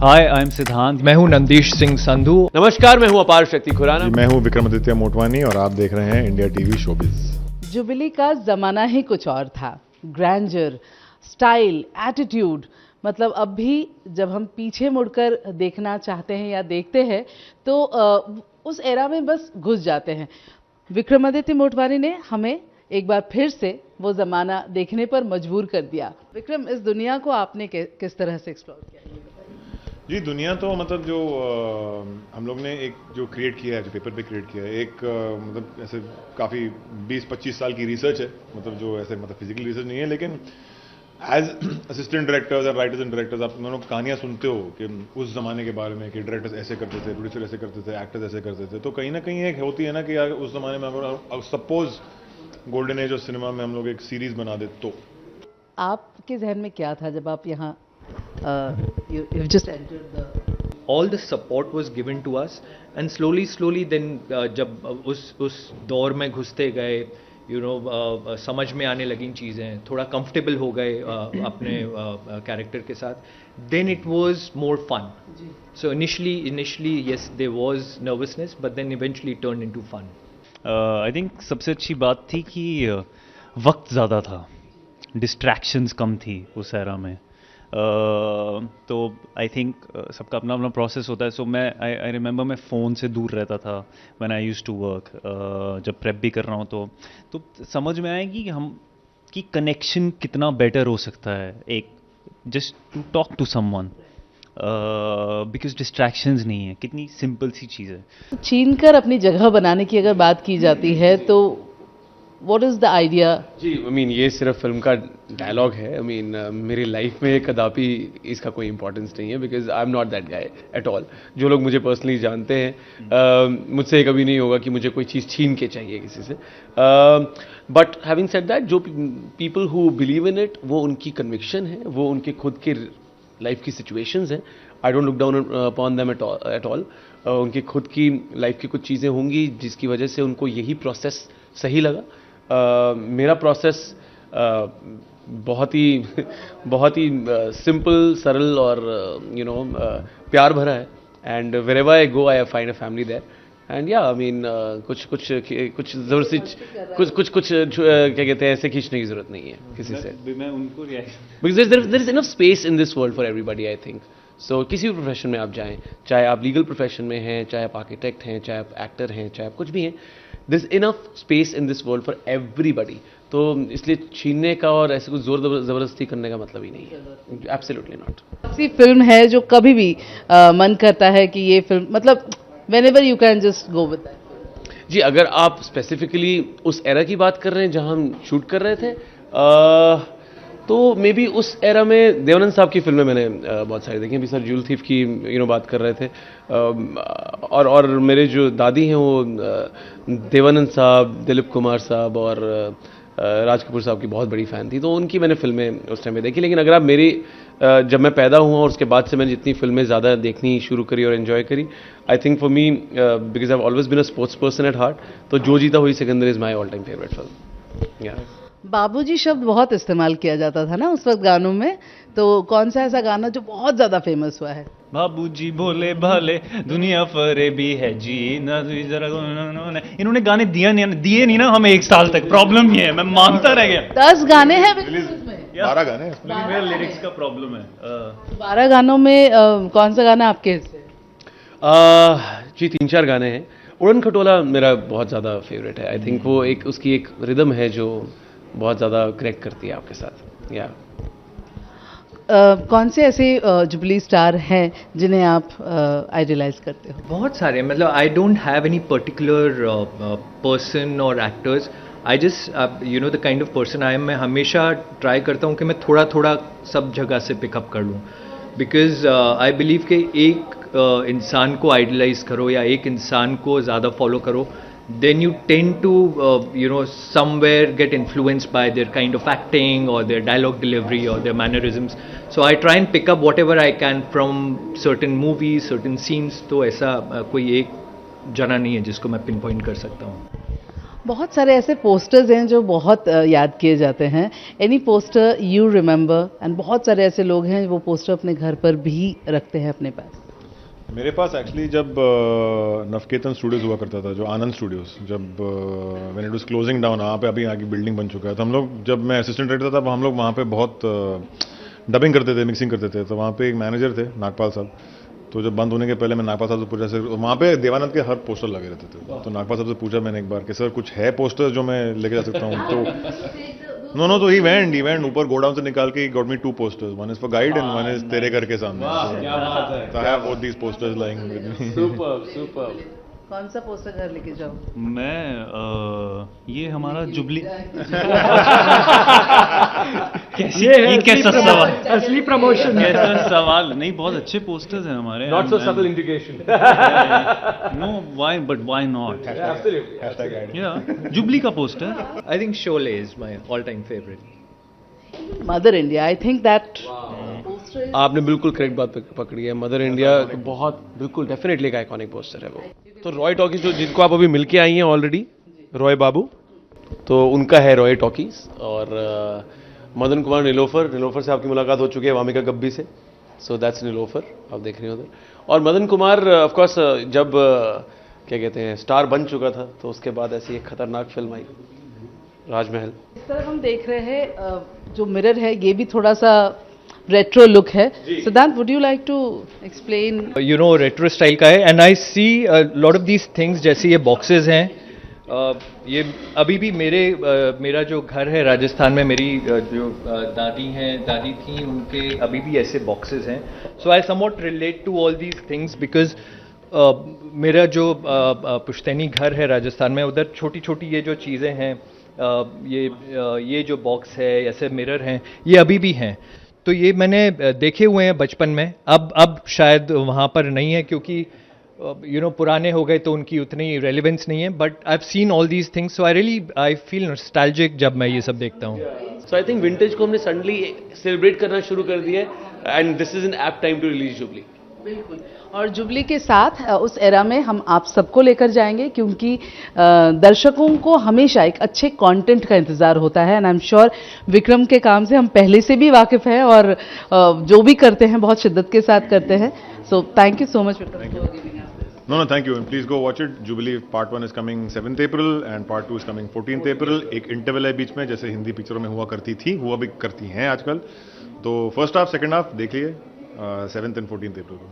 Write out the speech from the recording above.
Hi I am सिद्धांत। मैं हूं नंदीश सिंह संधू। नमस्कार, मैं हूं अपार शक्ति खुराना। मैं हूं विक्रमादित्य मोटवानी और आप देख रहे हैं इंडिया टीवी शोबिज। जुबिली का जमाना ही कुछ और था। ग्रैंडर, स्टाइल, एटीट्यूड, मतलब अब भी जब हम पीछे मुड़कर देखना चाहते हैं या देखते हैं तो उस एरा में बस घुस जाते हैं। विक्रमादित्य मोटवानी ने हमें एक बार फिर से वो ज़माना देखने पर मजबूर कर दिया। विक्रम, इस दुनिया को आपने किस तरह से एक्सप्लोर किया? जी, दुनिया तो मतलब जो हम लोग ने एक जो क्रिएट किया है, जो पेपर पे क्रिएट किया है, एक मतलब ऐसे काफ़ी 20-25 साल की रिसर्च है। मतलब जो ऐसे मतलब फिजिकल रिसर्च नहीं है, लेकिन एज असिस्टेंट डायरेक्टर्स और राइटर्स एंड डायरेक्टर्स आप लोग कहानियाँ सुनते हो कि उस ज़माने के बारे में कि डायरेक्टर्स ऐसे करते थे, प्रोड्यूसर ऐसे करते थे, एक्टर्स ऐसे करते थे। तो कहीं ना कहीं एक होती है ना कि उस ज़माने में अगर suppose golden age of cinema में हम लोग एक सीरीज़ बना दे तो आपके जहन में क्या था जब आप यहाँ you just entered the... All the support was given to us and slowly then जब उस दौर में घुसते गए, समझ में आने लगी चीज़ें, थोड़ा कंफर्टेबल हो गए अपने कैरेक्टर के साथ, then it was more fun. So initially yes there was nervousness but then eventually it turned into fun. I think सबसे अच्छी बात थी कि वक्त ज़्यादा था, डिस्ट्रैक्शंस कम थी उस एरा में। तो आई थिंक सबका अपना अपना प्रोसेस होता है। सो मैं आई रिमेंबर मैं फ़ोन से दूर रहता था when I used to work. जब प्रेप भी कर रहा हूँ तो समझ में आया कि हम कि कनेक्शन कितना बेटर हो सकता है, एक just to talk to someone, because distractions नहीं है। कितनी सिंपल सी चीज़ है। छीन कर अपनी जगह बनाने की अगर बात की जाती है तो व्हाट इज़ द आइडिया? जी, ये सिर्फ फिल्म का डायलॉग है। मेरी लाइफ में कदापि इसका कोई इंपॉर्टेंस नहीं है, because I am not that guy at all. जो लोग मुझे पर्सनली जानते हैं, मुझसे कभी नहीं होगा कि मुझे कोई चीज़ छीन के चाहिए किसी से। बट हैविंग सेड दैट, जो people who believe in it, वो उनकी कन्विक्शन है, वो उनके खुद के लाइफ की सिचुएशंस हैं। I don't look down upon them at all. उनकी खुद की लाइफ की कुछ चीज़ें होंगी जिसकी वजह से उनको यही प्रोसेस सही लगा। मेरा प्रोसेस बहुत ही सिंपल, सरल और प्यार भरा है। And wherever I go I find a family there. And या कुछ जबरदस्ती कुछ क्या कहते हैं, ऐसे खींचने की जरूरत नहीं है किसी से। मैं उनको because there is enough space in this world for everybody, I think. So किसी भी प्रोफेशन में आप जाएं, चाहे आप लीगल प्रोफेशन में हैं, चाहे आप आर्किटेक्ट हैं, चाहे आप एक्टर हैं, चाहे आप कुछ भी हैं, there is enough space in this world for everybody. तो इसलिए छीनने का और ऐसे कुछ जोर जबरदस्ती करने का मतलब ही नहीं है। Absolutely not. ऐसी फिल्म है जो कभी भी मन करता है कि ये फिल्म, मतलब whenever you can just go with that? जी, अगर आप स्पेसिफिकली उस एरा की बात कर रहे हैं जहां हम शूट कर रहे थे, तो मे बी उस एरा में देवानंद साहब की फिल्में मैंने बहुत सारी देखी। अभी सर जूल थीफ की बात कर रहे थे। और मेरे जो दादी हैं वो देवानंद साहब, दिलीप कुमार साहब और राज कपूर साहब की बहुत बड़ी फ़ैन थी, तो उनकी मैंने फिल्में उस टाइम में देखी। लेकिन अगर आप मेरी जब मैं पैदा हुआ और उसके बाद से मैंने जितनी फिल्में ज़्यादा देखनी शुरू करी और एंजॉय करी, I think for me, because I have always been a sports person at heart, तो Jo Jeeta Wohi Sikandar is my all time favourite film. बाबूजी शब्द बहुत इस्तेमाल किया जाता था ना उस वक्त गानों में, तो कौन सा ऐसा गाना जो बहुत ज़्यादा फेमस हुआ है? बाबूजी भोले भाले दुनिया फरेबी है जी ना जरा। इन्होंने गाने दिए नहीं ना हमें 1 साल तक। प्रॉब्लम ये है, मैं मानता रह गया। 10 गाने हैं में, 12 गाने हैं। मेरा लिरिक्स का प्रॉब्लम है। 12 गानों में कौन सा गाना आपके हिस्से? जी, 3-4 गाने हैं। उड़न खटोला मेरा बहुत ज़्यादा फेवरेट है। आई थिंक वो उसकी एक रिदम है जो बहुत ज़्यादा कनेक्ट करती है आपके साथ। या कौन से ऐसे जुबली स्टार हैं जिन्हें आप आइडलाइज करते हो? बहुत सारे, मतलब I don't have any particular person और actors. I just the kind of person I am. मैं हमेशा ट्राई करता हूँ कि मैं थोड़ा सब जगह से पिकअप कर लूँ, बिकॉज आई बिलीव कि एक इंसान को आइडलाइज करो या एक इंसान को ज़्यादा फॉलो करो, then you tend to somewhere get influenced by their kind of acting or their dialogue delivery or their mannerisms. So I try and pick up whatever I can from certain movies, certain scenes. तो ऐसा कोई एक जना नहीं है जिसको मैं pin point कर सकता हूँ। बहुत सारे ऐसे पोस्टर्स हैं जो बहुत याद किए जाते हैं. Any poster you remember? And बहुत सारे ऐसे लोग हैं वो पोस्टर अपने घर पर भी रखते हैं अपने पास. मेरे पास एक्चुअली जब नवकेतन स्टूडियोज हुआ करता था, जो आनंद स्टूडियोज, जब when it was closing down, वहाँ पे अभी आगे बिल्डिंग बन चुका है, तो हम लोग, जब मैं असिस्टेंट डायरेक्टर था, हम लोग वहाँ पे बहुत डबिंग करते थे, मिक्सिंग करते थे. तो वहाँ पे एक मैनेजर थे, नागपाल साहब. तो जब बंद होने के पहले मैं नागपाल साहब से पूछा, सर वहाँ पे देवानंद के हर पोस्टर लगे रहते थे. तो नागपाल साहब से पूछा मैंने एक बार कि सर कुछ है पोस्टर जो मैं लेके जा सकता हूँ? तो नो तो ही वेंट ऊपर गोडाउन से निकाल के got me 2 posters. One is for guide and one is तेरे घर के सामने. क्या बात है, So I have both these posters lying with me. Super. कौन सा पोस्टर घर लेके जाओ? मैं ये हमारा जुबली ये कैसा सवाल, असली प्रमोशन. कैसा सवाल. नहीं, बहुत अच्छे पोस्टर्स हैं हमारे. Not so subtle indication. No, why not. Hashtag ad. या जुबली का poster. I think Sholay is my all-time favorite. Mother India, I think that poster. आपने बिल्कुल करेक्ट बात पकड़ी है. मदर इंडिया बहुत, बिल्कुल डेफिनेटली एक आइकॉनिक पोस्टर है वो. तो रॉय टॉकीज, जो जिनको आप अभी मिलके आई हैं ऑलरेडी, रॉय बाबू, तो उनका है रॉय टॉकीज. और मदन कुमार नीलोफर से आपकी मुलाकात हो चुकी है वामिका गब्बी से. सो दैट्स नीलोफर, आप देख रहे हो उधर. और मदन कुमार ऑफ कोर्स जब क्या कहते हैं स्टार बन चुका था, तो उसके बाद ऐसी एक खतरनाक फिल्म आई राजमहल. इस तरफ हम देख रहे हैं जो मिरर है ये भी थोड़ा सा रेट्रो लुक है. Siddhant, would you like to explain? You know retro style का है. And I see lot of these things, जैसे ये बॉक्सेस हैं. ये अभी भी मेरा जो घर है राजस्थान में, मेरी जो दादी थी, उनके अभी भी ऐसे बॉक्सेस हैं. So I somewhat relate to all these things because मेरा जो पुश्तैनी घर है राजस्थान में, उधर छोटी छोटी ये जो चीज़ें हैं, ये जो बॉक्स है, ऐसे मिरर हैं, ये अभी भी हैं. तो ये मैंने देखे हुए हैं बचपन में. अब शायद वहाँ पर नहीं है, क्योंकि यू नो पुराने हो गए तो उनकी उतनी रेलिवेंस नहीं है. But I have seen all these things, so I feel nostalgic जब मैं ये सब देखता हूँ. सो आई थिंक विंटेज को हमने सडनली सेलिब्रेट करना शुरू कर दिया है. And this is an apt time to release Jubilee. बिल्कुल. और जुबली के साथ उस एरा में हम आप सबको लेकर जाएंगे, क्योंकि दर्शकों को हमेशा एक अच्छे कंटेंट का इंतजार होता है. And I am sure Vikram के काम से हम पहले से भी वाकिफ हैं, और जो भी करते हैं बहुत शिद्दत के साथ करते हैं. So thank you so much Vikram. No, thank you. And please go watch it. Jubilee Part 1 is coming 7th April and Part 2 is coming 14th April. एक इंटरवल है बीच में, जैसे हिंदी पिक्चरों में हुआ करती थी, हुआ भी करती हैं आजकल. तो फर्स्ट हाफ, सेकंड हाफ देख लिए 7th and 14th April को.